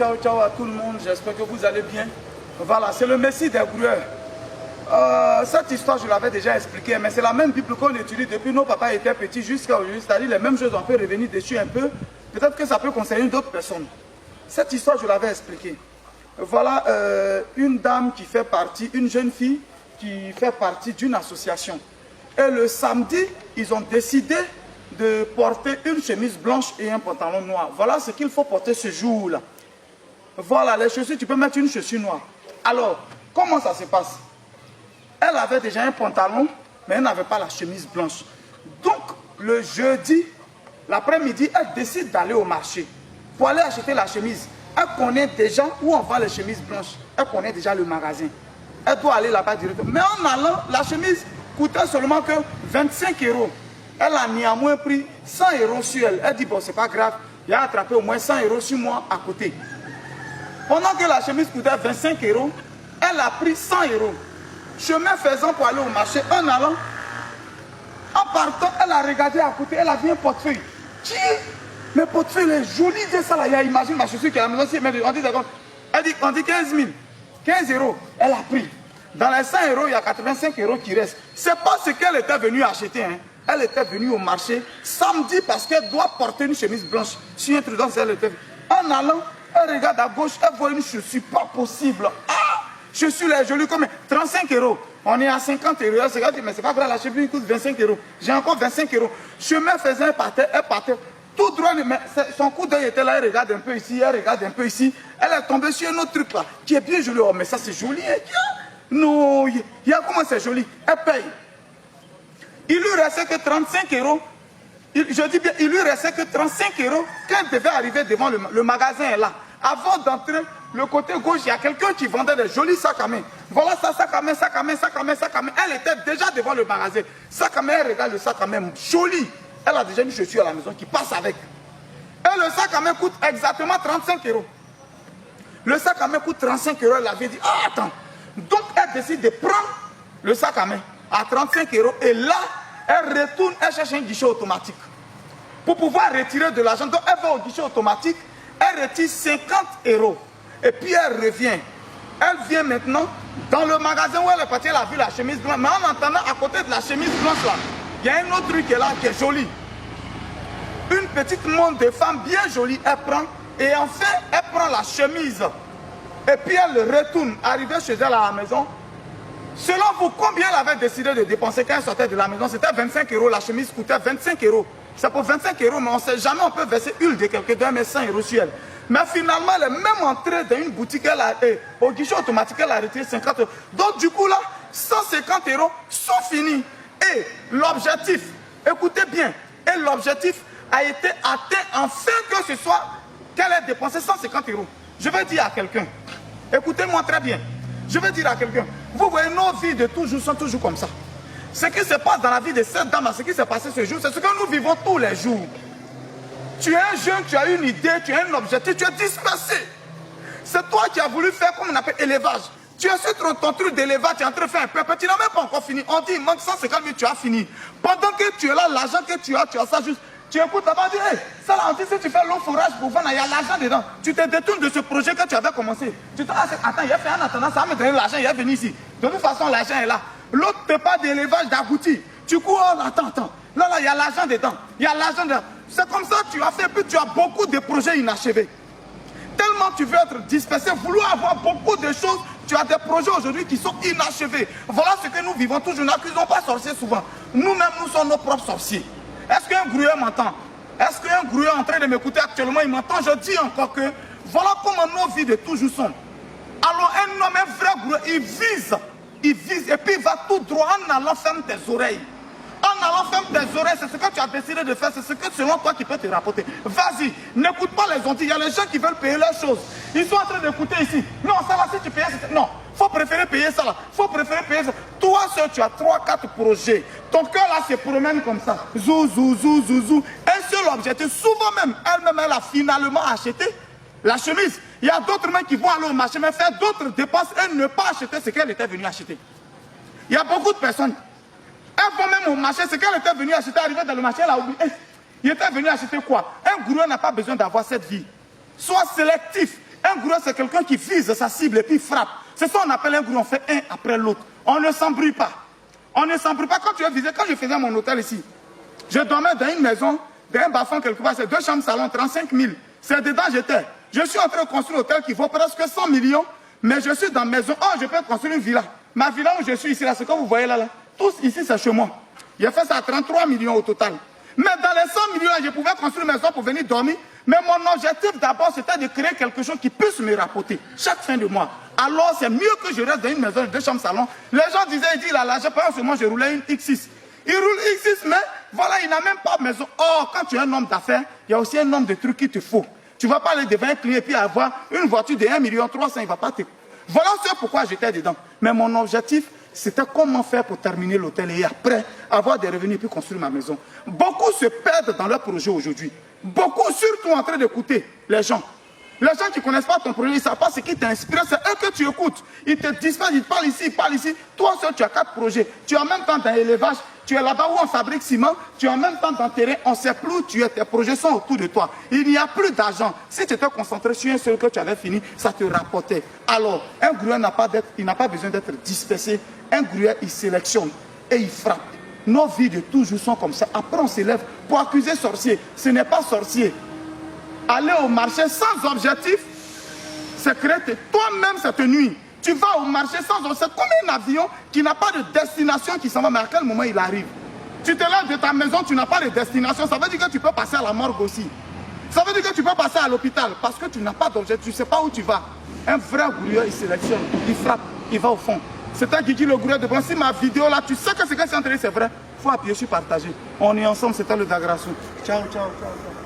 Ciao, ciao à tout le monde, j'espère que vous allez bien. Voilà, c'est le Messie des groueurs. Cette histoire, je l'avais déjà expliquée, mais c'est la même Bible qu'on étudie depuis nos papas étaient petits jusqu'à aujourd'hui. C'est-à-dire les mêmes choses, on peut revenir dessus un peu. Peut-être que ça peut concerner d'autres personnes. Cette histoire, je l'avais expliquée. Voilà une dame qui fait partie, une jeune fille qui fait partie d'une association. Et le samedi, ils ont décidé de porter une chemise blanche et un pantalon noir. Voilà ce qu'il faut porter ce jour-là. Voilà, les chaussures, tu peux mettre une chaussure noire. Alors, comment ça se passe? Elle avait déjà un pantalon, mais elle n'avait pas la chemise blanche. Donc, le jeudi, l'après-midi, elle décide d'aller au marché pour aller acheter la chemise. Elle connaît déjà où on vend les chemises blanches. Elle connaît déjà le magasin. Elle doit aller là-bas directement. Mais en allant, la chemise coûtait seulement que 25 €. Elle a néanmoins pris 100 € sur elle. Elle dit, bon, c'est pas grave, il a attrapé au moins 100 € sur moi à côté. Pendant que la chemise coûtait 25 €, elle a pris 100 €. Chemin faisant pour aller au marché, en allant, en partant, elle a regardé à côté, elle a vu un portefeuille. Mais portefeuille est joli de ça là. Imagine ma chaussure qui est à la maison, on dit d'accord. On dit 15 000, 15 €, elle a pris. Dans les 100 €, il y a 85 € qui restent. C'est pas ce qu'elle était venue acheter. Hein. Elle était venue au marché samedi parce qu'elle doit porter une chemise blanche. Si un truc dans elle était. En allant, elle regarde à gauche, elle voit une chaussure, pas possible. Ah, chaussure est jolie comme 35 €. On est à 50 €. Elle se regarde, mais c'est pas grave, la chaussure coûte 25 €. J'ai encore 25 €. Chemin faisant, elle partait. Tout droit, mais son coup d'œil était là, elle regarde un peu ici, elle regarde un peu ici. Elle est tombée sur un autre truc là, qui est bien joli. Oh, mais ça c'est joli. Hein? Non, il y a comment c'est joli. Elle paye. Il lui restait que 35 €. Je dis bien, il lui restait que 35 € quand elle devait arriver devant le magasin est là. Avant d'entrer, le côté gauche, il y a quelqu'un qui vendait des jolis sacs à main. Voilà ça, sac à main, sac à main, sac à main, sac à main. Elle était déjà devant le magasin. Sac à main, elle regarde le sac à main, joli. Elle a déjà une chaussure à la maison qui passe avec. Et le sac à main coûte exactement 35 €. Le sac à main coûte 35 €. Elle avait dit, ah, attends. Donc elle décide de prendre le sac à main à 35 €. Et là, elle retourne, elle cherche un guichet automatique. Pour pouvoir retirer de l'argent, donc elle va au guichet automatique, elle retire 50 €. Et puis elle revient. Elle vient maintenant dans le magasin où elle est partie, elle a vu la chemise blanche. Mais en entendant à côté de la chemise blanche là, il y a un autre truc qui est là, qui est joli. Une petite montre de femme bien jolie, elle prend. Et enfin, elle prend la chemise. Et puis elle retourne, arrivée chez elle à la maison. Selon vous, combien elle avait décidé de dépenser quand elle sortait de la maison? C'était 25 €, la chemise coûtait 25 €. C'est pour 25 €, mais on ne sait jamais, on peut verser une de quelqu'un, mais 100 € sur elle. Mais finalement, elle est même entrée dans une boutique, au guichet automatique, elle a retiré 50 €. Donc du coup là, 150 € sont finis. Et l'objectif, écoutez bien, et l'objectif a été atteint enfin que ce soit qu'elle ait dépensé 150 €. Je vais dire à quelqu'un, écoutez-moi très bien, je vais dire à quelqu'un, vous voyez, nos vies de toujours sont toujours comme ça. Ce qui se passe dans la vie de cette dame, ce qui s'est passé ce jour, c'est ce que nous vivons tous les jours. Tu es un jeune, tu as une idée, tu as un objectif, tu es dispersé. C'est toi qui as voulu faire comme on appelle élevage. Tu es sur ton truc d'élevage, tu es en train de faire un peu, tu n'as même pas encore fini. On dit, il manque 150 000, tu as fini. Pendant que tu es là, l'argent que tu as ça juste. Tu écoutes là-bas, dis, hey, ça là, on dit, si tu fais long fourrage pour vendre, il y a l'argent dedans. Tu te détournes de ce projet que tu avais commencé. Tu te dis, attends, il a fait un attendant, ça va me donner l'argent, il est venu ici. De toute façon, l'argent est là. L'autre te parle d'élevage d'abouti. Tu cours, oh, attends. Là, il y a l'argent dedans. Il y a l'argent dedans. C'est comme ça que tu as fait, puis tu as beaucoup de projets inachevés. Tellement tu veux être dispersé, vouloir avoir beaucoup de choses, tu as des projets aujourd'hui qui sont inachevés. Voilà ce que nous vivons toujours. Nous n'accusons pas sorciers souvent. Nous-mêmes, nous sommes nos propres sorciers. Est-ce qu'un grouilleur m'entend? Est-ce qu'un grouilleur en train de m'écouter actuellement, il m'entend? Je dis encore que voilà comment nos vies de toujours sont. Alors un homme, un vrai grouilleur, il vise, et puis il va tout droit en allant fermer tes oreilles. En allant fermer tes oreilles, c'est ce que tu as décidé de faire, c'est ce que selon toi qui peut te rapporter. Vas-y, n'écoute pas les ondits, il y a les gens qui veulent payer leurs choses. Ils sont en train d'écouter ici. Non, ça là, si tu payes, non, faut préférer payer ça là, faut préférer payer ça. Toi seul, tu as 3-4 projets. Ton cœur là se promène comme ça. Zou. Un seul objectif, souvent même, elle-même, elle a finalement acheté la chemise. Il y a d'autres mains qui vont aller au marché, mais faire d'autres dépenses et ne pas acheter ce qu'elle était venue acheter. Il y a beaucoup de personnes. Elles vont même au marché, ce qu'elle était venue acheter, arriver dans le marché, elle a oublié. Il était venu acheter quoi? Un gourou n'a pas besoin d'avoir cette vie. Sois sélectif. Un gourou, c'est quelqu'un qui vise sa cible et puis frappe. C'est ça qu'on appelle un gourou, on fait un après l'autre. On ne s'embrouille pas. On ne s'embrouille pas. Quand tu as visé, quand je faisais mon hôtel ici, je dormais dans une maison, dans un bas-fond quelque part, c'est 2 chambres salon, 35 000. C'est dedans j'étais. Je suis en train de construire un hôtel qui vaut presque 100 millions, mais je suis dans ma maison. Oh, je peux construire une villa. Ma villa où je suis ici, là, ce que vous voyez là, tous ici, c'est chez moi. J'ai fait ça à 33 millions au total. Mais dans les 100 millions, je pouvais construire une maison pour venir dormir. Mais mon objectif d'abord, c'était de créer quelque chose qui puisse me rapporter chaque fin de mois. Alors, c'est mieux que je reste dans une maison de 2 chambres salon. Les gens disaient, il dit, là, pendant ce mois, je roulais une X6. Il roule X6, mais voilà, il n'a même pas de maison. Or, quand tu es un homme d'affaires, il y a aussi un nombre de trucs qu'il te faut. Tu ne vas pas aller devant un client et puis avoir une voiture de 1,3 million, il ne va pas te... Voilà ce pourquoi j'étais dedans. Mais mon objectif, c'était comment faire pour terminer l'hôtel et après avoir des revenus et puis construire ma maison. Beaucoup se perdent dans leur projet aujourd'hui. Beaucoup, surtout en train d'écouter les gens. Les gens qui ne connaissent pas ton projet, ils ne savent pas ce qui t'inspire, c'est eux que tu écoutes. Ils te disent, ils parlent ici, ils parlent ici. Toi seul, tu as 4 projets. Tu es en même temps dans l'élevage, tu es là-bas où on fabrique ciment, tu es en même temps dans le terrain, on ne sait plus où tu es, tes projets sont autour de toi. Il n'y a plus d'argent. Si tu étais concentré sur un seul que tu avais fini, ça te rapportait. Alors, un grouilleur n'a pas besoin d'être dispersé. Un grouilleur, il sélectionne et il frappe. Nos vies de toujours sont comme ça. Après, on s'élève pour accuser sorcier. Ce n'est pas sorcier. Aller au marché sans objectif, c'est créer toi-même cette nuit. Tu vas au marché sans objectif. C'est comme un avion qui n'a pas de destination qui s'en va, mais à quel moment il arrive? Tu te lèves de ta maison, tu n'as pas de destination. Ça veut dire que tu peux passer à la morgue aussi. Ça veut dire que tu peux passer à l'hôpital parce que tu n'as pas d'objectif, tu ne sais pas où tu vas. Un vrai grouilleur, il sélectionne, il frappe, il va au fond. C'est un qui dit le grouilleur de bon. Si ma vidéo là, tu sais que ce que c'est en train de dire, c'est vrai, il faut appuyer sur partager. On est ensemble, c'était le Dagrassou. Ciao, ciao, ciao, ciao.